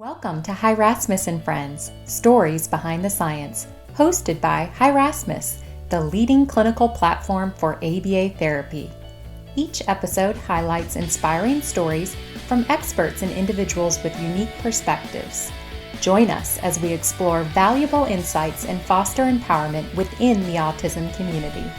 Welcome to Hi Rasmus and Friends, Stories Behind the Science, hosted by Hi Rasmus, the leading clinical platform for ABA therapy. Each episode highlights inspiring stories from experts and individuals with unique perspectives. Join us as we explore valuable insights and foster empowerment within the autism community.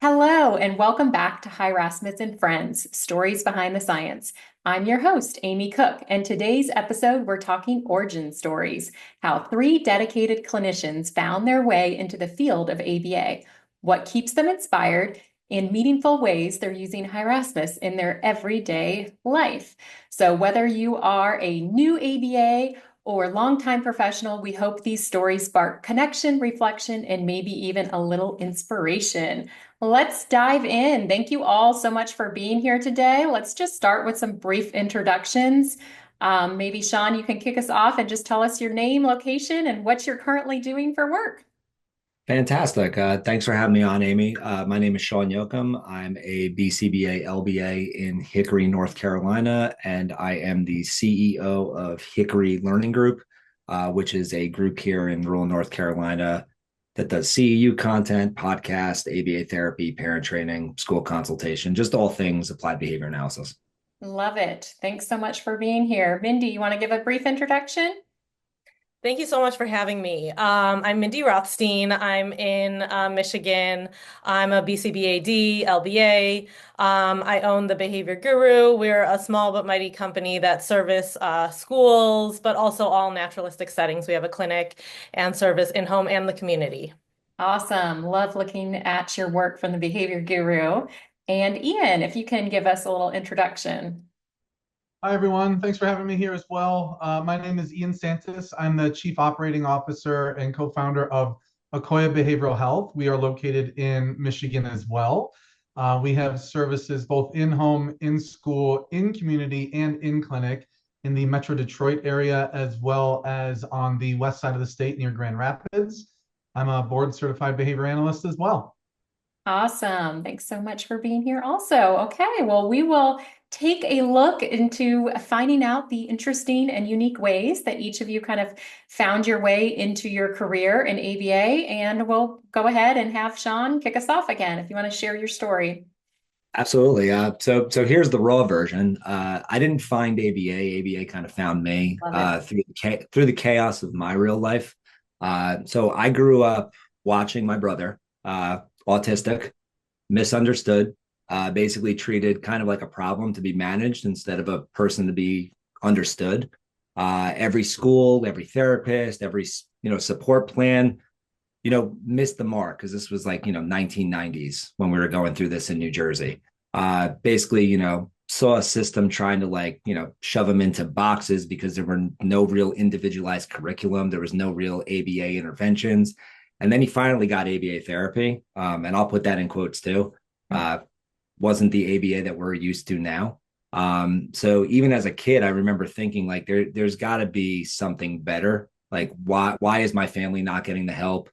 Hello, and welcome back to Hi Rasmus and Friends, Stories Behind the Science. I'm your host, Amy Cook, and today's episode, we're talking origin stories, how 3 dedicated clinicians found their way into the field of ABA, what keeps them inspired, in meaningful ways they're using Hi Rasmus in their everyday life. So whether you are a new ABA or longtime professional, we hope these stories spark connection, reflection, and maybe even a little inspiration. Let's dive in. Thank you all so much for being here today. Let's just start with some brief introductions. Maybe Sean, you can kick us off and just tell us your name, location, and what you're currently doing for work. Fantastic. Thanks for having me on, Amy. My name is Sean Yocum. I'm a BCBA LBA in Hickory, North Carolina, and I am the CEO of Hickory Learning Group, which is a group here in rural North Carolina that does CEU content, podcast, ABA therapy, parent training, school consultation, just all things applied behavior analysis. Love it. Thanks so much for being here. Mindy, you want to give a brief introduction? Thank you so much for having me. I'm Mindy Rothstein. I'm in Michigan. I'm a BCBAD, LBA. I own the Behavior Guru. We're a small but mighty company that service schools, but also all naturalistic settings. We have a clinic and service in-home and the community. Awesome. Love looking at your work from the Behavior Guru. And Ian, if you can give us a little introduction. Hi, everyone. Thanks for having me here as well. My name is Ian Santus. I'm the Chief Operating Officer and co-founder of Akoya Behavioral Health. We are located in Michigan as well. We have services both in-home, in-school, in community, and in clinic in the Metro Detroit area, as well as on the west side of the state near Grand Rapids. I'm a board certified behavior analyst as well. Awesome. Thanks so much for being here also. Okay, well, we will take a look into finding out the interesting and unique ways that each of you kind of found your way into your career in ABA. And we'll go ahead and have Sean kick us off again if you want to share your story. Absolutely. So here's the raw version. I didn't find ABA. ABA kind of found me through the chaos of my real life. So I grew up watching my brother, autistic, misunderstood, basically treated kind of like a problem to be managed instead of a person to be understood. Every school, every therapist, every support plan, missed the mark because this was like 1990s when we were going through this in New Jersey. Basically, saw a system trying to shove them into boxes because there were no real individualized curriculum. There was no real ABA interventions. And then he finally got ABA therapy. And I'll put that in quotes too. Wasn't the ABA that we're used to now. So even as a kid, I remember thinking like there's got to be something better. Like why is my family not getting the help?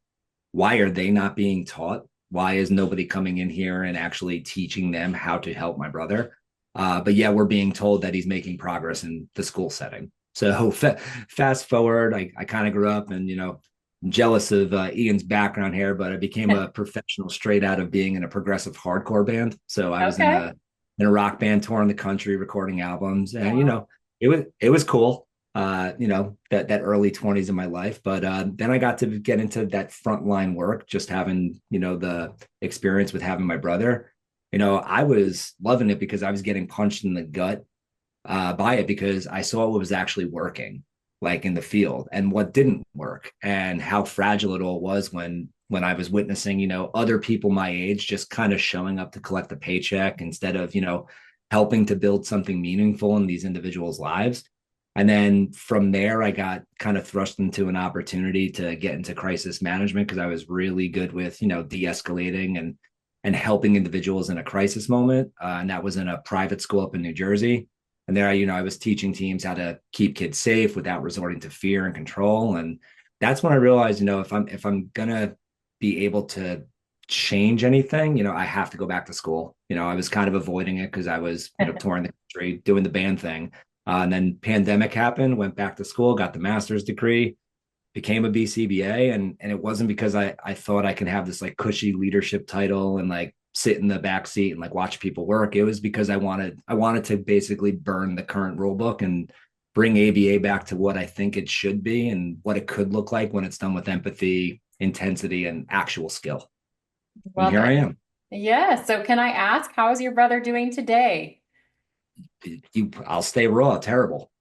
Why are they not being taught? Why is nobody coming in here and actually teaching them how to help my brother? But yeah, we're being told that he's making progress in the school setting. So fast forward, I kind of grew up and, jealous of Ian's background here, but I became a professional straight out of being in a progressive hardcore band. So I was in a rock band touring the country, recording albums, and it was cool. That early 20s of my life, but then I got to get into that frontline work, just having the experience with having my brother. I was loving it because I was getting punched in the gut by it because I saw what was actually working, like in the field, and what didn't work, and how fragile it all was when I was witnessing other people my age just kind of showing up to collect a paycheck instead of helping to build something meaningful in these individuals' lives. And then from there, I got kind of thrust into an opportunity to get into crisis management because I was really good with de-escalating and helping individuals in a crisis moment, and that was in a private school up in New Jersey. And there, I was teaching teams how to keep kids safe without resorting to fear and control. And that's when I realized, if I'm gonna be able to change anything, I have to go back to school. I was kind of avoiding it because I was, touring the country, doing the band thing. And then pandemic happened, went back to school, got the master's degree, became a BCBA. And it wasn't because I thought I could have this like cushy leadership title and like sit in the back seat and like watch people work. It was because I wanted to basically burn the current rule book and bring ABA back to what I think it should be and what it could look like when it's done with empathy, intensity, and actual skill. And Love here I it. am. Yeah. So can I ask, how is your brother doing today? I'll stay raw, terrible.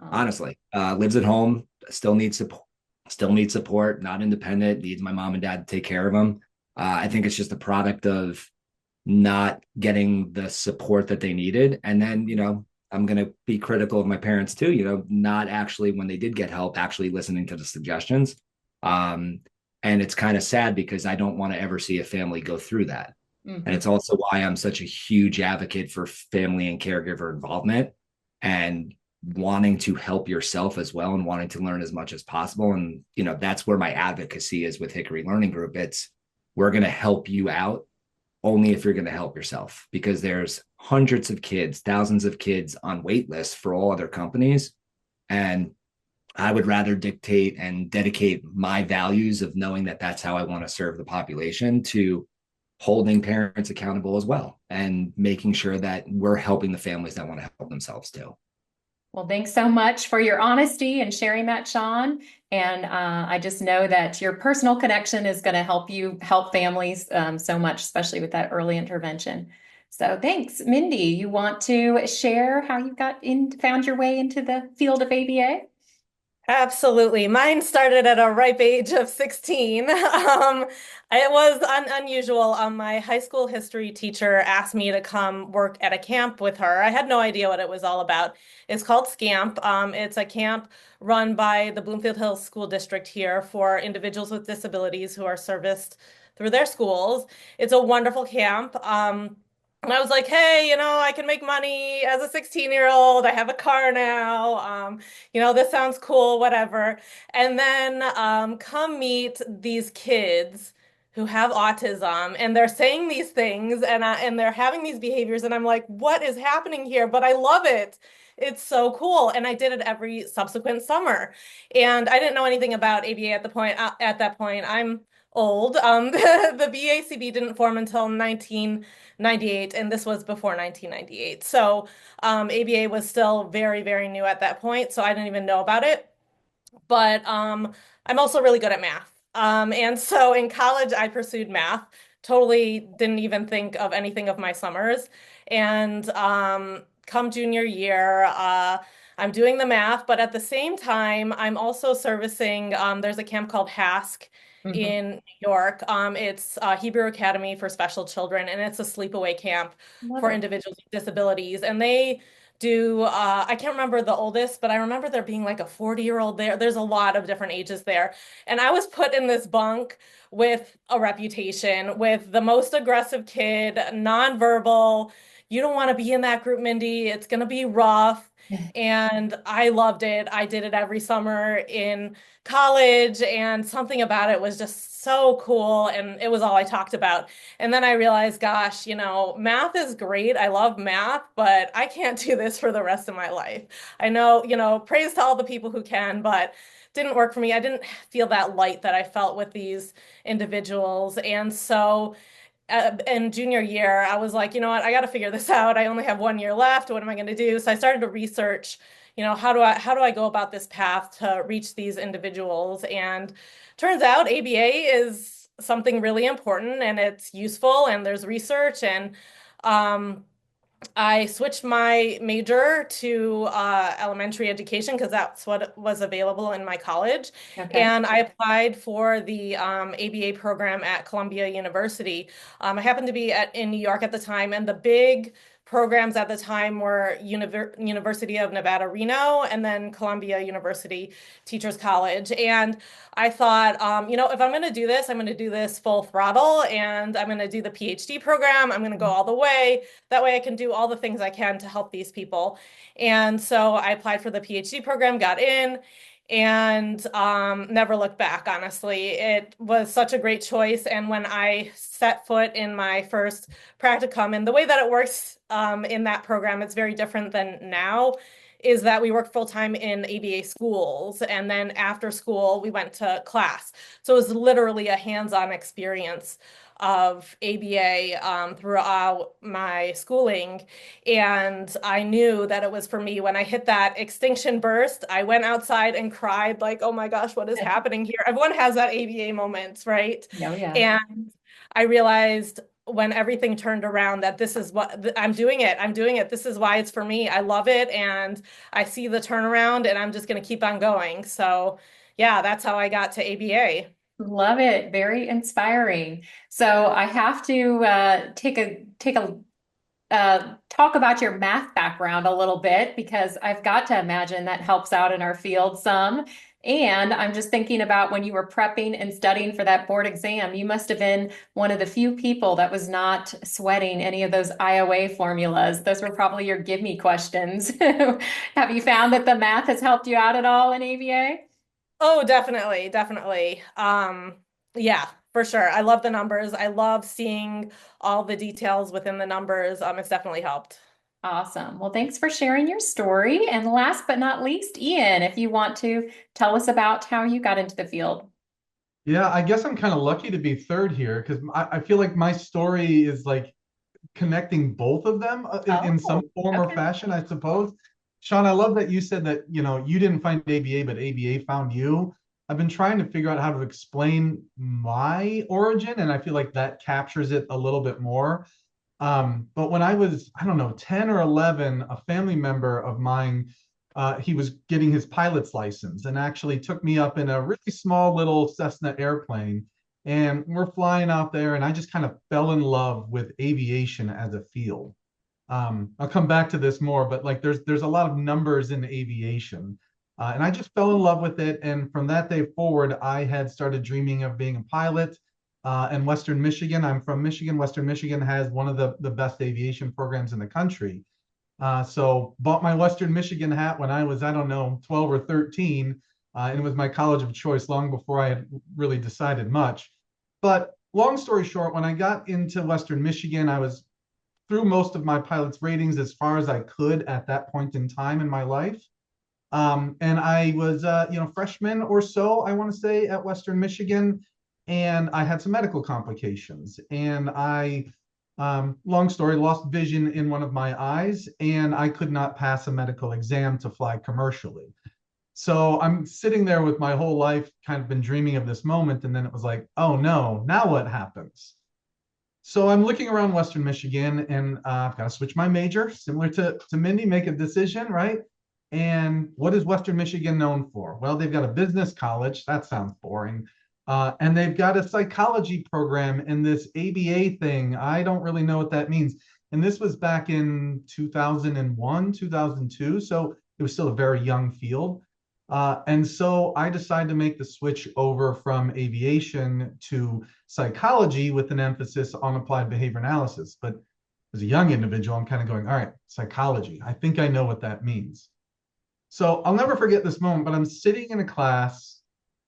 Oh, Honestly, lives at home, still needs support, not independent, needs my mom and dad to take care of him. I think it's just a product of not getting the support that they needed. And then, I'm going to be critical of my parents too, not actually, when they did get help, actually listening to the suggestions. Um, and it's kind of sad because I don't want to ever see a family go through that. And mhm. it's also why I'm such a huge advocate for family and caregiver involvement and wanting to help yourself as well and wanting to learn as much as possible. And, that's where my advocacy is with Hickory Learning Group. It's we're going to help you out only if you're going to help yourself, because there's hundreds of kids, thousands of kids on wait lists for all other companies. And I would rather dictate and dedicate my values of knowing that that's how I want to serve the population to holding parents accountable as well and making sure that we're helping the families that want to help themselves too. Well, thanks so much for your honesty and sharing that, Sean. And I just know that your personal connection is going to help you help families so much, especially with that early intervention. So thanks. Mindy, you want to share how you found your way into the field of ABA? Absolutely. Mine started at a ripe age of 16. It was unusual. My high school history teacher asked me to come work at a camp with her. I had no idea what it was all about. It's called SCAMP. It's a camp run by the Bloomfield Hills School District here for individuals with disabilities who are serviced through their schools. It's a wonderful camp. And I was like, hey, I can make money as a 16-year-old. I have a car now. This sounds cool, whatever. And then come meet these kids who have autism, and they're saying these things, and they're having these behaviors, and I'm like, what is happening here? But I love it. It's so cool. And I did it every subsequent summer. And I didn't know anything about ABA at that point. I'm old. The BACB didn't form until 1998, and this was before 1998. So ABA was still very, very new at that point, so I didn't even know about it. But I'm also really good at math. And so in college, I pursued math, totally didn't even think of anything of my summers. And come junior year, I'm doing the math, but at the same time, I'm also servicing, there's a camp called HASC Mhm. in New York. It's Hebrew Academy for Special Children, and it's a sleepaway camp Love for it. individuals with disabilities. And they do I can't remember the oldest, but I remember there being like a 40-year-old there. There's a lot of different ages there. And I was put in this bunk with a reputation, with the most aggressive kid, nonverbal. You don't want to be in that group, Mindy. It's going to be rough. And I loved it. I did it every summer in college, and something about it was just so cool. And it was all I talked about. And then I realized, gosh, math is great. I love math, but I can't do this for the rest of my life. I know, praise to all the people who can, but didn't work for me. I didn't feel that light that I felt with these individuals. And so in junior year, I was like, you know what, I got to figure this out. I only have 1 year left. What am I going to do? So I started to research, how do I go about this path to reach these individuals? And turns out ABA is something really important, and it's useful, and there's research. And um, I switched my major to elementary education because that's what was available in my college. Okay. And I applied for the ABA program at Columbia University. I happened to be in New York at the time, and the big programs at the time were University of Nevada, Reno, and then Columbia University Teachers College. And I thought, if I'm going to do this, I'm going to do this full throttle, and I'm going to do the PhD program. I'm going to go all the way. That way I can do all the things I can to help these people. And so I applied for the PhD program, got in, and never looked back, honestly. It was such a great choice. And when I set foot in my first practicum, and the way that it works in that program, it's very different than now, is that we worked full time in ABA schools. And then after school, we went to class. So it was literally a hands-on experience of ABA throughout my schooling. And I knew that it was for me. When I hit that extinction burst, I went outside and cried like, oh my gosh, what is happening here? Everyone has that ABA moment, right? Oh, yeah. And I realized when everything turned around that this is what I'm doing it. I'm doing it. This is why it's for me. I love it. And I see the turnaround and I'm just going to keep on going. So yeah, that's how I got to ABA. Love it. Very inspiring. So I have to talk about your math background a little bit because I've got to imagine that helps out in our field some. And I'm just thinking about when you were prepping and studying for that board exam, you must have been one of the few people that was not sweating any of those IOA formulas. Those were probably your give me questions. Have you found that the math has helped you out at all in ABA? Oh, definitely, definitely. Yeah, for sure. I love the numbers. I love seeing all the details within the numbers. It's definitely helped. Awesome. Well, thanks for sharing your story. And last but not least, Ian, if you want to tell us about how you got into the field. Yeah, I guess I'm kind of lucky to be third here because I feel like my story is like connecting both of them in some Oh, form or okay. fashion, I suppose. Sean, I love that you said that, you didn't find ABA, but ABA found you. I've been trying to figure out how to explain my origin, and I feel like that captures it a little bit more. But when I was, I don't know, 10 or 11, a family member of mine, he was getting his pilot's license and actually took me up in a really small little Cessna airplane. And we're flying out there, and I just kind of fell in love with aviation as a field. I'll come back to this more, but like there's a lot of numbers in aviation. And I just fell in love with it. And from that day forward, I had started dreaming of being a pilot. In Western Michigan, I'm from Michigan. Western Michigan has one of the best aviation programs in the country. So bought my Western Michigan hat when I was, I don't know, 12 or 13. And it was my college of choice long before I had really decided much. But long story short, when I got into Western Michigan, I was through most of my pilot's ratings as far as I could at that point in time in my life. And I was, freshman or so, I want to say, at Western Michigan, and I had some medical complications. And long story, lost vision in one of my eyes, and I could not pass a medical exam to fly commercially. So I'm sitting there with my whole life kind of been dreaming of this moment, and then it was like, oh no, now what happens? So I'm looking around Western Michigan, and I've got to switch my major, similar to Mindy, make a decision, right? And what is Western Michigan known for? Well, they've got a business college. That sounds boring. And they've got a psychology program and this ABA thing. I don't really know what that means. And this was back in 2001, 2002. So it was still a very young field. And so I decided to make the switch over from aviation to psychology with an emphasis on applied behavior analysis. But as a young individual, I'm kind of going, all right, psychology. I think I know what that means. So I'll never forget this moment, but I'm sitting in a class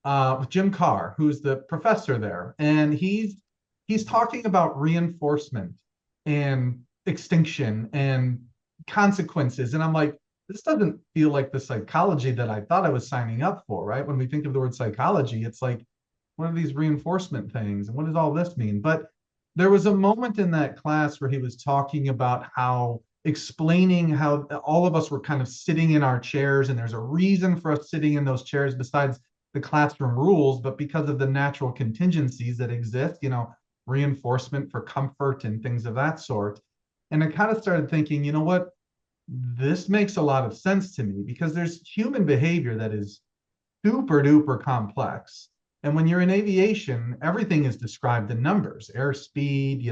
with Jim Carr, who's the professor there, and he's talking about reinforcement and extinction and consequences. And I'm like, this doesn't feel like the psychology that I thought I was signing up for, right? When we think of the word psychology, it's like, what are these reinforcement things? And what does all this mean? But there was a moment in that class where he was talking about how explaining how all of us were kind of sitting in our chairs, and there's a reason for us sitting in those chairs besides the classroom rules, but because of the natural contingencies that exist, reinforcement for comfort and things of that sort. And I kind of started thinking, you know what? This makes a lot of sense to me because there's human behavior that is super duper complex. And when you're in aviation, everything is described in numbers, airspeed,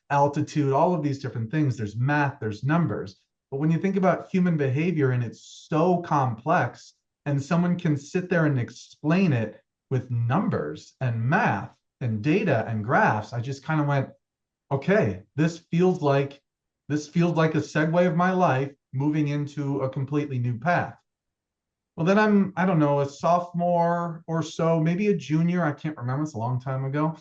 altitude, all of these different things. There's math, there's numbers. But when you think about human behavior and it's so complex, and someone can sit there and explain it with numbers and math and data and graphs, I just kind of went, okay, this feels like a segue of my life moving into a completely new path. Well, then I don't know, a sophomore or so, maybe a junior. I can't remember. It's a long time ago.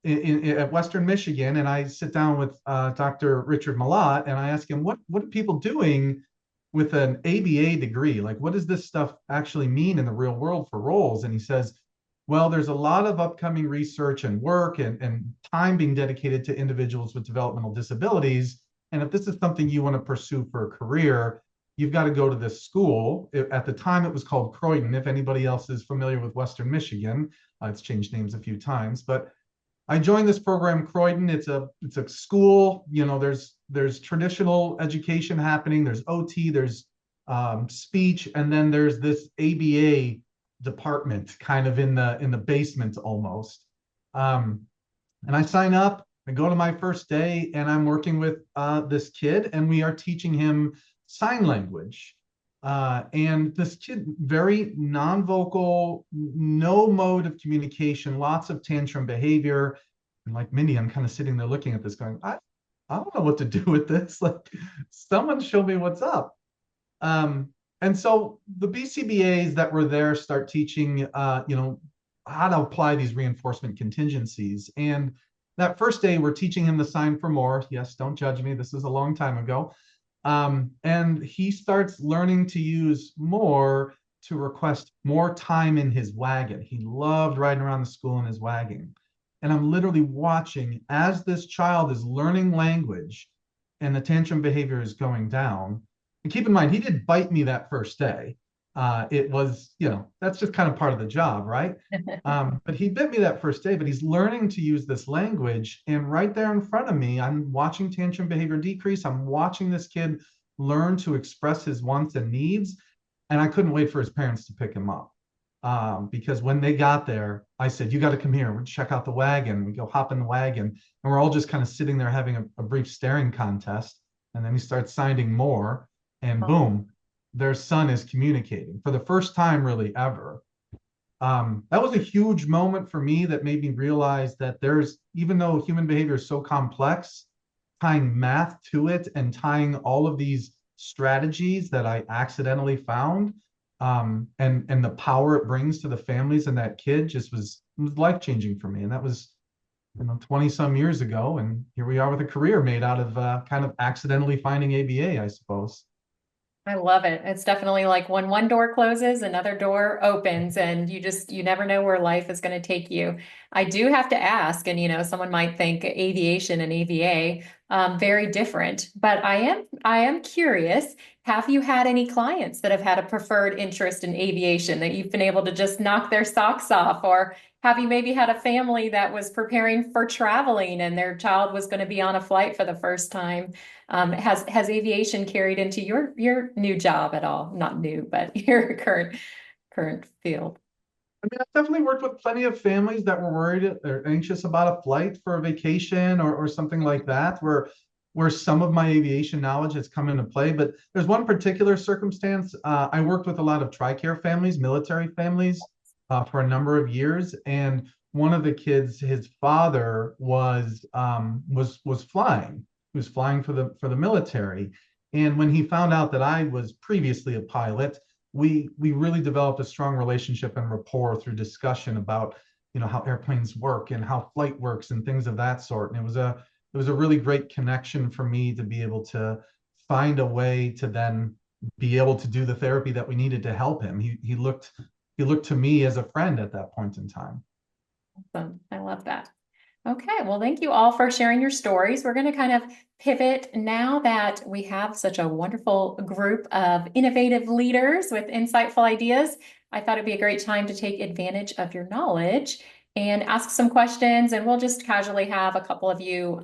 At Western Michigan, and I sit down with Dr. Richard Malott, and I ask him, what are people doing with an ABA degree, like what does this stuff actually mean in the real world for roles? And he says, well, there's a lot of upcoming research and work and time being dedicated to individuals with developmental disabilities. And if this is something you want to pursue for a career, you've got to go to this school. At the time, it was called Croydon. If anybody else is familiar with Western Michigan, it's changed names a few times. But I joined this program, Croydon. It's a school. You know, there's traditional education happening. There's OT. There's speech, and then there's this ABA department, kind of in the basement almost. And I sign up. I go to my first day, and I'm working with this kid, and we are teaching him sign language. And this kid, very non-vocal, no mode of communication, lots of tantrum behavior. And like Mindy, I'm kind of sitting there looking at this going, I don't know what to do with this. Like, someone show me what's up. And so the BCBAs that were there start teaching, how to apply these reinforcement contingencies. And that first day, we're teaching him the sign for more. Yes, don't judge me. This is a long time ago. And he starts learning to use more to request more time in his wagon. He loved riding around the school in his wagon. And I'm literally watching as this child is learning language and the tantrum behavior is going down. And keep in mind, he did bite me that first day. It was, that's just kind of part of the job, right? But he bit me that first day, but he's learning to use this language. And right there in front of me, I'm watching tantrum behavior decrease. I'm watching this kid learn to express his wants and needs. And I couldn't wait for his parents to pick him up. Because when they got there, I said, you got to come here. We'll check out the wagon. We go hop in the wagon. And we're all just kind of sitting there having a brief staring contest. And then he starts signing more. And boom, their son is communicating for the first time really ever. That was a huge moment for me that made me realize that even though human behavior is so complex, tying math to it and tying all of these strategies that I accidentally found, and the power it brings to the families and that kid just was life-changing for me. And that was 20 some years ago. And here we are with a career made out of kind of accidentally finding ABA, I suppose. I love it. It's definitely like when one door closes, another door opens, and you never know where life is going to take you. I do have to ask, and someone might think aviation and AVA, very different, but I am curious, have you had any clients that have had a preferred interest in aviation that you've been able to just knock their socks off? Or have you maybe had a family that was preparing for traveling and their child was going to be on a flight for the first time? Has aviation carried into your new job at all? Not new, but your current field. I mean, I've definitely worked with plenty of families that were worried or anxious about a flight for a vacation or something like that, where some of my aviation knowledge has come into play. But there's one particular circumstance. I worked with a lot of TRICARE families, military families, for a number of years, and one of the kids, his father was flying. He was flying for the military, and when he found out that I was previously a pilot, we really developed a strong relationship and rapport through discussion about how airplanes work and how flight works and things of that sort. And it was a really great connection for me to be able to find a way to then be able to do the therapy that we needed to help him. He looked to me as a friend at that point in time. Awesome. I love that. Okay, well, thank you all for sharing your stories. We're going to kind of pivot now that we have such a wonderful group of innovative leaders with insightful ideas. I thought it'd be a great time to take advantage of your knowledge and ask some questions, and we'll just casually have a couple of you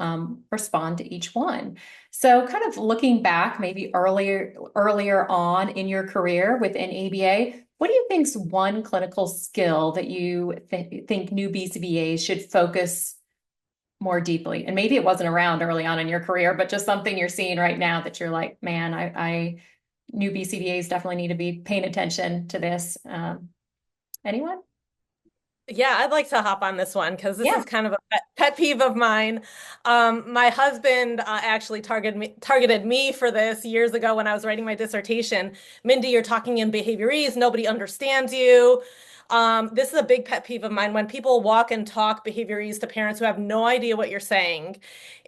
respond to each one. So kind of looking back maybe earlier on in your career within ABA, what do you think is one clinical skill that you think new BCBAs should focus more deeply? And maybe it wasn't around early on in your career, but just something you're seeing right now that you're like, man, I new BCBAs definitely need to be paying attention to this. Anyone? Yeah, I'd like to hop on this one because this is kind of a pet peeve of mine. My husband actually targeted me for this years ago when I was writing my dissertation. Mindy, you're talking in behaviorese. Nobody understands you. This is a big pet peeve of mine when people walk and talk behaviorese to parents who have no idea what you're saying.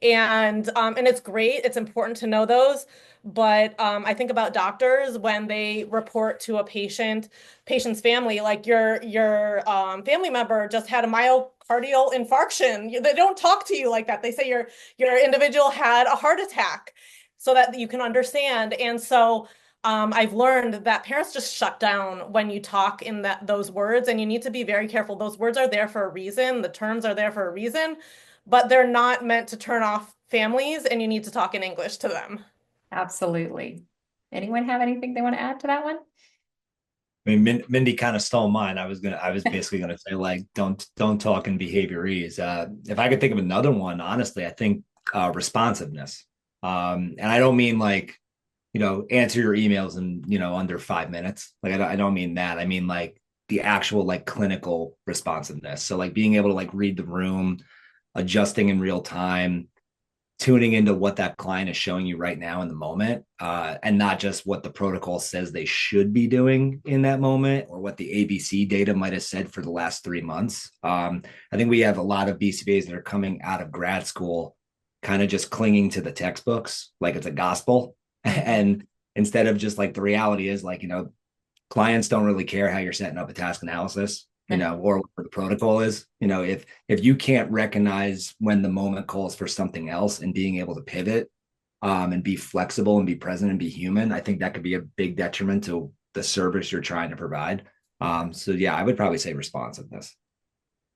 And it's great. It's important to know those. But I think about doctors when they report to a patient's family, like your family member just had a myocardial infarction. They don't talk to you like that. They say your individual had a heart attack so that you can understand. And so I've learned that parents just shut down when you talk in those words, and you need to be very careful. Those words are there for a reason. The terms are there for a reason, but they're not meant to turn off families, and you need to talk in English to them. Absolutely. Anyone have anything they want to add to that one? I mean, Mindy kind of stole mine. I was basically gonna say like, don't talk in behaviorese. If I could think of another one, honestly, I think responsiveness. And I don't mean like, answer your emails in, under 5 minutes. Like I don't mean that. I mean like the actual like clinical responsiveness. So like being able to like read the room, adjusting in real time, tuning into what that client is showing you right now in the moment, and not just what the protocol says they should be doing in that moment or what the ABC data might have said for the last 3 months. I think we have a lot of BCBAs that are coming out of grad school kind of just clinging to the textbooks like it's a gospel. And instead of just like the reality is like, clients don't really care how you're setting up a task analysis, or what the protocol is. If you can't recognize when the moment calls for something else and being able to pivot, and be flexible and be present and be human, I think that could be a big detriment to the service you're trying to provide. So yeah, I would probably say responsiveness.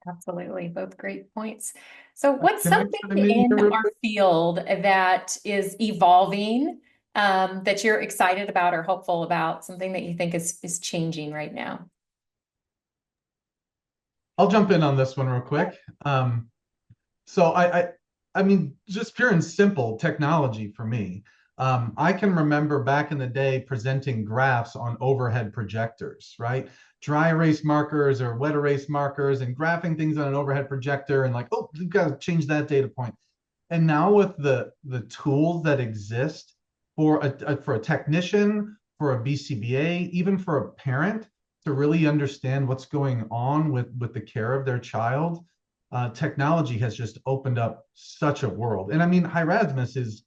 Absolutely. Both great points. So what's Can I something chime in in here real our quick? field that is evolving, that you're excited about or hopeful about, something that you think is changing right now? I'll jump in on this one real quick. So I mean, just pure and simple technology for me. I can remember back in the day presenting graphs on overhead projectors, right? Dry erase markers or wet erase markers and graphing things on an overhead projector and like, oh, you've got to change that data point. And now with the tools that exist for a technician, for a BCBA, even for a parent to really understand what's going on with the care of their child, technology has just opened up such a world. And I mean, Hi Rasmus is,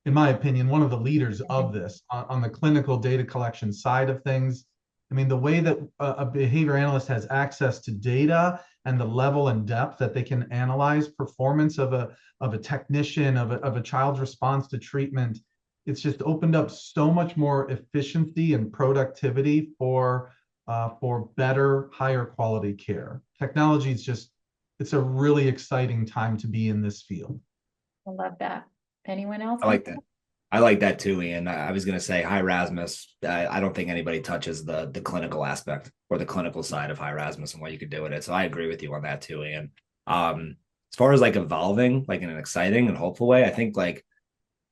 in my opinion, one of the leaders of this on the clinical data collection side of things. I mean, the way that a behavior analyst has access to data and the level and depth that they can analyze performance of a technician, of a child's response to treatment, it's just opened up so much more efficiency and productivity for better, higher quality care. Technology is just, it's a really exciting time to be in this field. I love that. Anyone else? I like that. I like that too, Ian. I was going to say Hi Rasmus. I don't think anybody touches the clinical aspect or the clinical side of Hi Rasmus and what you could do with it. So I agree with you on that too, Ian. As far as like evolving, like in an exciting and hopeful way, I think like,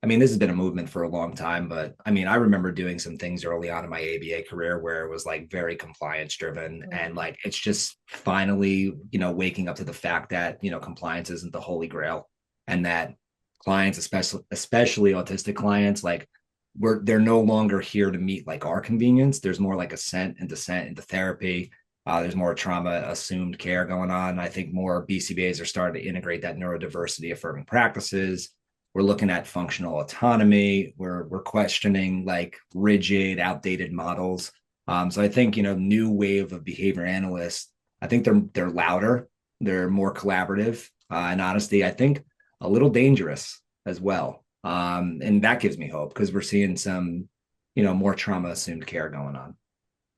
I mean, this has been a movement for a long time, but I mean, I remember doing some things early on in my ABA career where it was like very compliance driven. And like, it's just finally, waking up to the fact that, compliance isn't the holy grail, and that clients, especially autistic clients, like they're no longer here to meet like our convenience. There's more like ascent and descent into therapy. There's more trauma assumed care going on. I think more BCBAs are starting to integrate that neurodiversity affirming practices. We're looking at functional autonomy. We're questioning like rigid, outdated models. So I think new wave of behavior analysts. I think they're louder, they're more collaborative, and honestly, I think a little dangerous as well. And that gives me hope because we're seeing some, more trauma assumed care going on.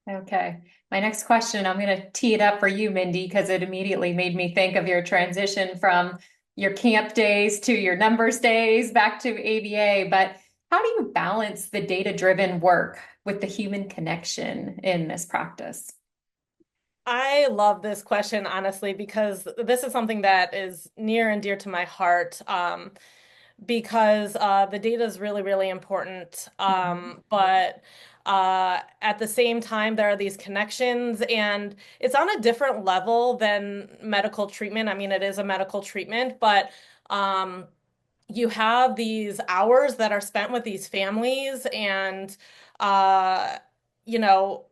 Okay. My next question, I'm going to tee it up for you, Mindy, because it immediately made me think of your transition from your camp days to your numbers days back to ABA. But how do you balance the data-driven work with the human connection in this practice? I love this question, honestly, because this is something that is near and dear to my heart. Because the data is really, really important. But at the same time, there are these connections, and it's on a different level than medical treatment. I mean, it is a medical treatment, but you have these hours that are spent with these families, and uh, you know,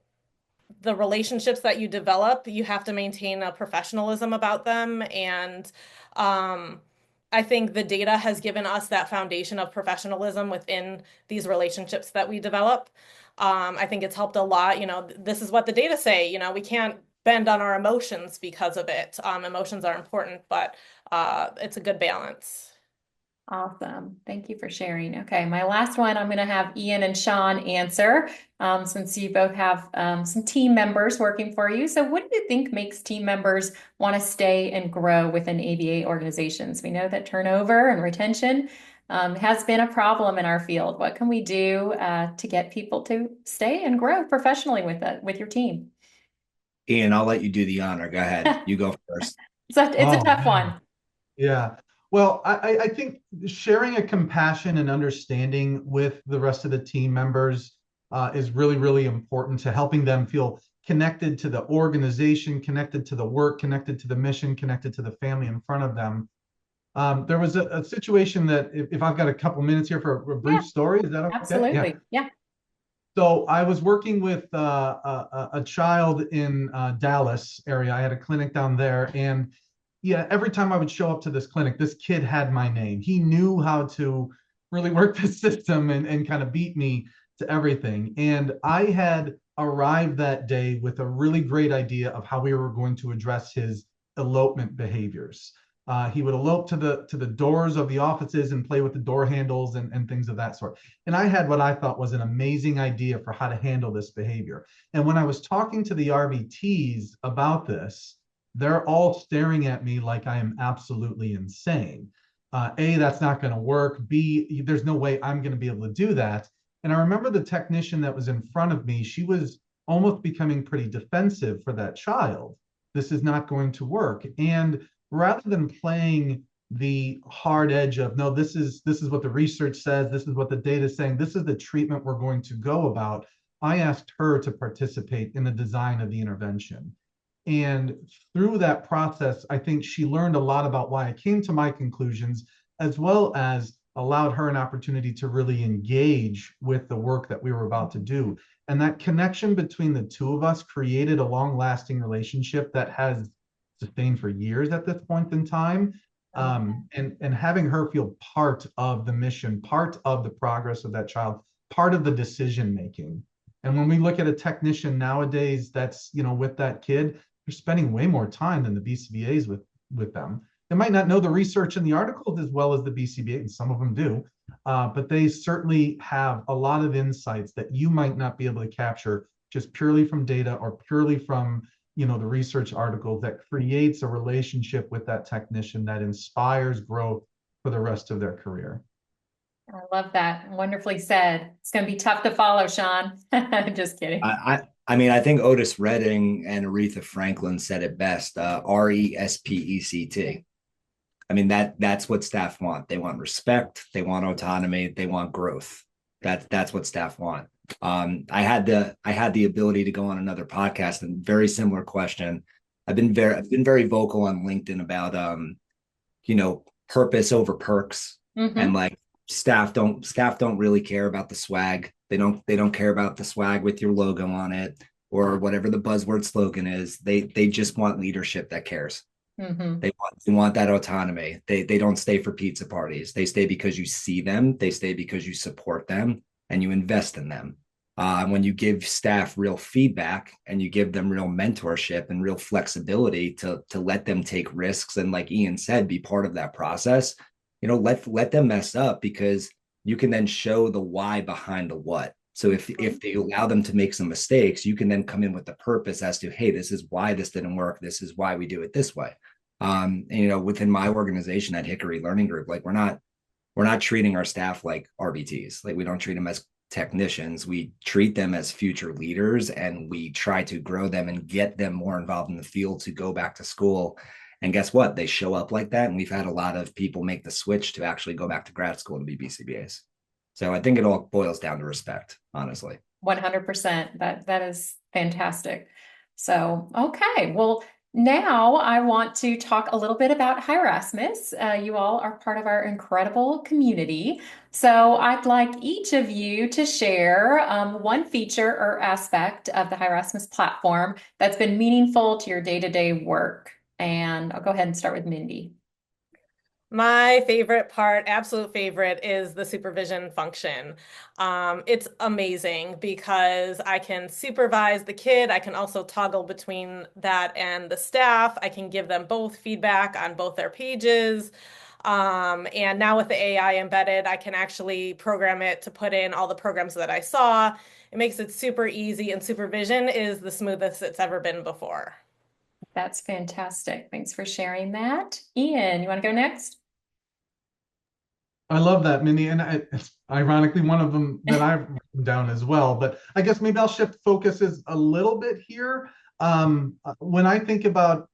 the relationships that you develop, you have to maintain a professionalism about them. And I think the data has given us that foundation of professionalism within these relationships that we develop. I think it's helped a lot. This is what the data say. We can't bend on our emotions because of it. Emotions are important, but it's a good balance. Awesome. Thank you for sharing. Okay, my last one, I'm going to have Ian and Sean answer, since you both have some team members working for you. So what do you think makes team members want to stay and grow within ABA organizations? We know that turnover and retention has been a problem in our field. What can we do to get people to stay and grow professionally with your team? Ian, I'll let you do the honor. Go ahead. You go first. It's a Oh, tough man. one. Yeah. Well, I think sharing a compassion and understanding with the rest of the team members is really, really important to helping them feel connected to the organization, connected to the work, connected to the mission, connected to the family in front of them. There was a situation that, if I've got a couple minutes here for a Yeah, brief story, is that okay? absolutely. Yeah. So I was working with a child in Dallas area. I had a clinic down there, and yeah, every time I would show up to this clinic, this kid had my name. He knew how to really work the system and kind of beat me to everything. And I had arrived that day with a really great idea of how we were going to address his elopement behaviors. He would elope to the doors of the offices and play with the door handles and things of that sort. And I had what I thought was an amazing idea for how to handle this behavior. And when I was talking to the RVTs about this, they're all staring at me like I am absolutely insane. A, that's not going to work. B, there's no way I'm going to be able to do that. And I remember the technician that was in front of me, she was almost becoming pretty defensive for that child. This is not going to work. And rather than playing the hard edge of, no, this is what the research says, this is what the data is saying, this is the treatment we're going to go about, I asked her to participate in the design of the intervention. And through that process, I think she learned a lot about why I came to my conclusions, as well as allowed her an opportunity to really engage with the work that we were about to do. And that connection between the two of us created a long-lasting relationship that has sustained for years at this point in time. And having her feel part of the mission, part of the progress of that child, part of the decision making. And when we look at a technician nowadays that's, with that kid, they're spending way more time than the BCBAs with them. They might not know the research in the articles as well as the BCBA, and some of them do, but they certainly have a lot of insights that you might not be able to capture just purely from data or purely from the research articles, that creates a relationship with that technician that inspires growth for the rest of their career. I love that. Wonderfully said. It's going to be tough to follow, Sean. Just kidding. I mean, I think Otis Redding and Aretha Franklin said it best. RESPECT. I mean, that's what staff want. They want respect. They want autonomy. They want growth. That's what staff want. I had the ability to go on another podcast and very similar question. I've been very vocal on LinkedIn about purpose over perks. Mm-hmm. And like staff don't really care about the swag. They don't care about the swag with your logo on it or whatever the buzzword slogan is. They just want leadership that cares. Mm-hmm. They want that autonomy. They don't stay for pizza parties. They stay because you see them. They stay because you support them and you invest in them. When you give staff real feedback and you give them real mentorship and real flexibility to let them take risks and, like Ian said, be part of that process, let them mess up, because you can then show the why behind the what. So if they allow them to make some mistakes, you can then come in with the purpose as to, hey, this is why this didn't work. This is why we do it this way. And, within my organization at Hickory Learning Group, like we're not treating our staff like RBTs. Like we don't treat them as technicians. We treat them as future leaders, and we try to grow them and get them more involved in the field to go back to school. And guess what? They show up like that. And we've had a lot of people make the switch to actually go back to grad school to be BCBAs. So I think it all boils down to respect, honestly. 100%. That is fantastic. So, okay. Well, Now, I want to talk a little bit about Hi Rasmus. You all are part of our incredible community. So, I'd like each of you to share one feature or aspect of the Hi Rasmus platform that's been meaningful to your day-to-day work. And I'll go ahead and start with Mindy. My favorite part, absolute favorite, is the supervision function. It's amazing because I can supervise the kid. I can also toggle between that and the staff. I can give them both feedback on both their pages. And now with the AI embedded, I can actually program it to put in all the programs that I saw. It makes it super easy, and supervision is the smoothest it's ever been before. That's fantastic. Thanks for sharing that. Ian, you want to go next? I love that, Minnie, and it's ironically one of them that I've written down as well. But I guess maybe I'll shift focuses a little bit here. When I think about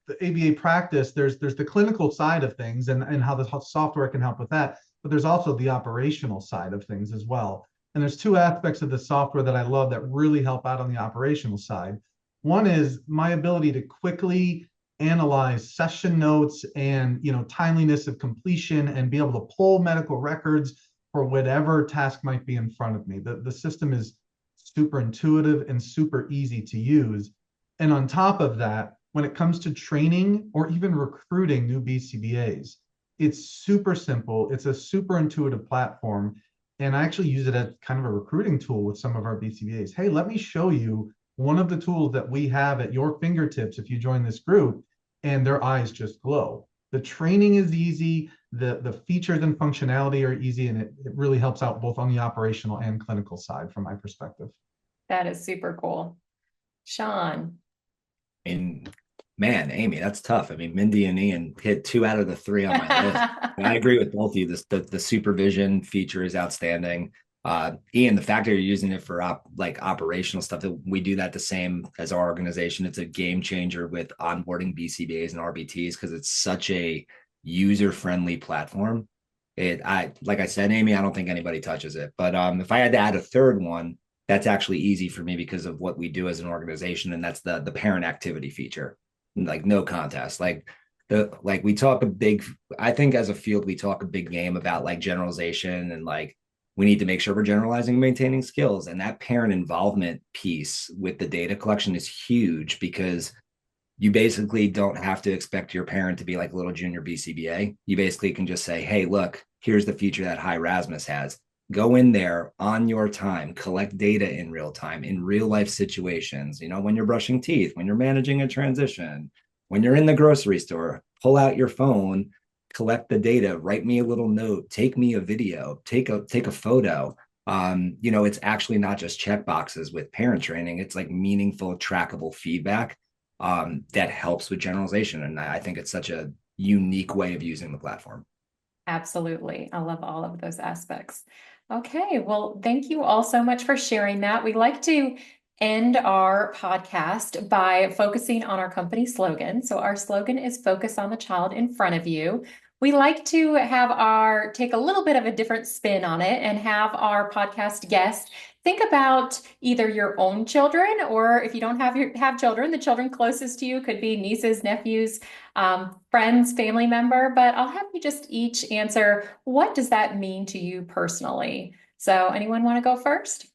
the ABA practice, there's the clinical side of things and how the software can help with that, but there's also the operational side of things as well. And there's two aspects of the software that I love that really help out on the operational side. One is my ability to quickly analyze session notes and timeliness of completion and be able to pull medical records for whatever task might be in front of me. The system is super intuitive and super easy to use. And on top of that, when it comes to training or even recruiting new BCBAs, it's super simple. It's a super intuitive platform. And I actually use it as kind of a recruiting tool with some of our BCBAs. Hey, let me show you one of the tools that we have at your fingertips if you join this group, and their eyes just glow. The training is easy, the features and functionality are easy, and it really helps out both on the operational and clinical side from my perspective. That is super cool. Sean. I mean, man, Amy, that's tough. I mean, Mindy and Ian hit 2 out of the 3 on my list. I agree with both of you. The supervision feature is outstanding. Ian, the fact that you're using it for operational stuff, that we do that the same as our organization. It's a game changer with onboarding BCBAs and RBTs because it's such a user-friendly platform. Like I said, Amy, I don't think anybody touches it. But if I had to add a third one, that's actually easy for me because of what we do as an organization, and that's the parent activity feature. Like, no contest. We talk a big, I think as a field we talk a big game about like generalization, and like we need to make sure we're generalizing and maintaining skills, and that parent involvement piece with the data collection is huge because you basically don't have to expect your parent to be like a little junior BCBA. You basically can just say, hey, look, here's the feature that Hi Rasmus has. Go in there on your time, collect data in real time, in real life situations, when you're brushing teeth, when you're managing a transition, when you're in the grocery store, pull out your phone, collect the data, write me a little note, take me a video, take a photo. It's actually not just check boxes with parent training. It's like meaningful, trackable feedback that helps with generalization. And I think it's such a unique way of using the platform. Absolutely. I love all of those aspects. Okay, well, thank you all so much for sharing that. We like to end our podcast by focusing on our company slogan. So our slogan is focus on the child in front of you. We like to take a little bit of a different spin on it and have our podcast guest think about either your own children, or if you don't have children, the children closest to you could be nieces, nephews, friends, family member, but I'll have you just each answer, what does that mean to you personally? So anyone want to go first?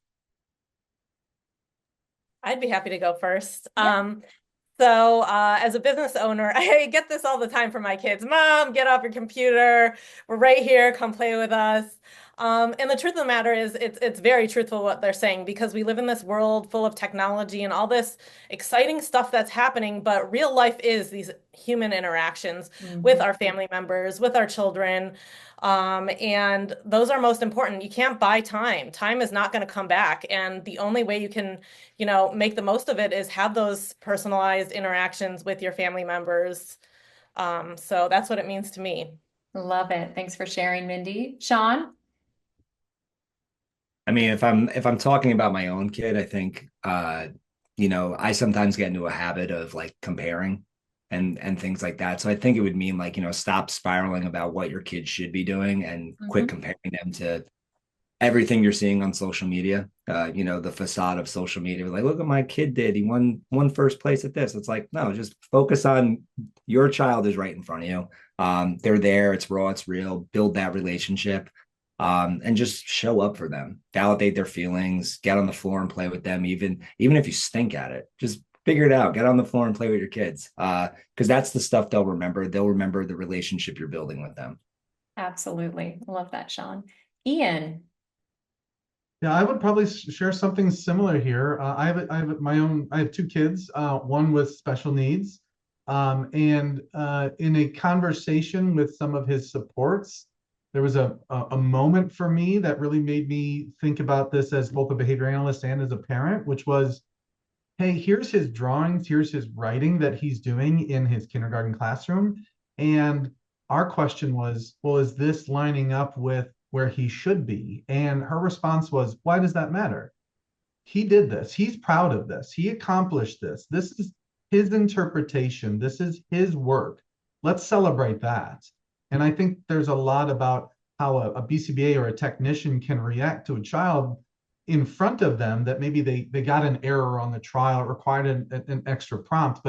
I'd be happy to go first. Yeah. So as a business owner, I get this all the time from my kids. Mom, get off your computer. We're right here. Come play with us. And the truth of the matter is it's very truthful what they're saying, because we live in this world full of technology and all this exciting stuff that's happening, but real life is these human interactions with our family members, with our children. And those are most important. You can't buy time. Time is not going to come back. And the only way you can, make the most of it is have those personalized interactions with your family members. So that's what it means to me. Love it. Thanks for sharing, Mindy. Sean? I mean, if I'm talking about my own kid, I think I sometimes get into a habit of like comparing and things like that. So I think it would mean like, stop spiraling about what your kids should be doing and quit comparing them to everything you're seeing on social media, the facade of social media, like, look what my kid did. He won first place at this. It's like, no, just focus on your child is right in front of you. They're there. It's raw. It's real. Build that relationship, and just show up for them. Validate their feelings. Get on the floor and play with them. Even if you stink at it, just figure it out. Get on the floor and play with your kids, because that's the stuff they'll remember. They'll remember the relationship you're building with them. Absolutely. I love that, Sean. Ian. Yeah, I would probably share something similar here. I have two kids, one with special needs, and in a conversation with some of his supports, there was a moment for me that really made me think about this as both a behavior analyst and as a parent, which was, hey, here's his drawings, here's his writing that he's doing in his kindergarten classroom, and our question was, well, is this lining up with where he should be? And her response was, why does that matter? He did this. He's proud of this. He accomplished this. This is his interpretation. This is his work. Let's celebrate that. And I think there's a lot about how a BCBA or a technician can react to a child in front of them that maybe they got an error on the trial, it required an extra prompt,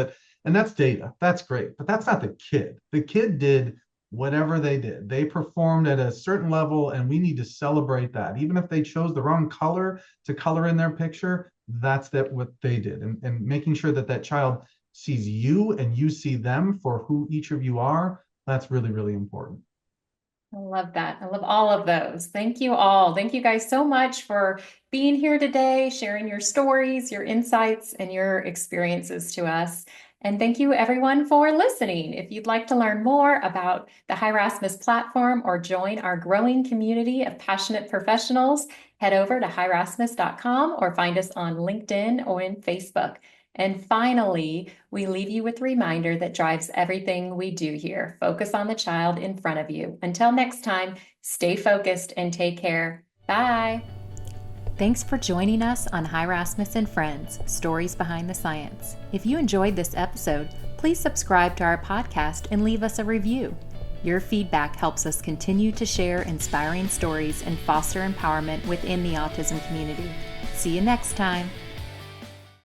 and that's data. That's great. But that's not the kid. The kid did whatever they did. They performed at a certain level, and we need to celebrate that. Even if they chose the wrong color to color in their picture, that's what they did. And making sure that child sees you and you see them for who each of you are, that's really, really important. I love that. I love all of those. Thank you all. Thank you guys so much for being here today, sharing your stories, your insights, and your experiences to us. And thank you everyone for listening. If you'd like to learn more about the Hi Rasmus platform or join our growing community of passionate professionals, head over to hirasmus.com or find us on LinkedIn or in Facebook. And finally, we leave you with a reminder that drives everything we do here. Focus on the child in front of you. Until next time, stay focused and take care. Bye. Thanks for joining us on Hi Rasmus and Friends, Stories Behind the Science. If you enjoyed this episode, please subscribe to our podcast and leave us a review. Your feedback helps us continue to share inspiring stories and foster empowerment within the autism community. See you next time.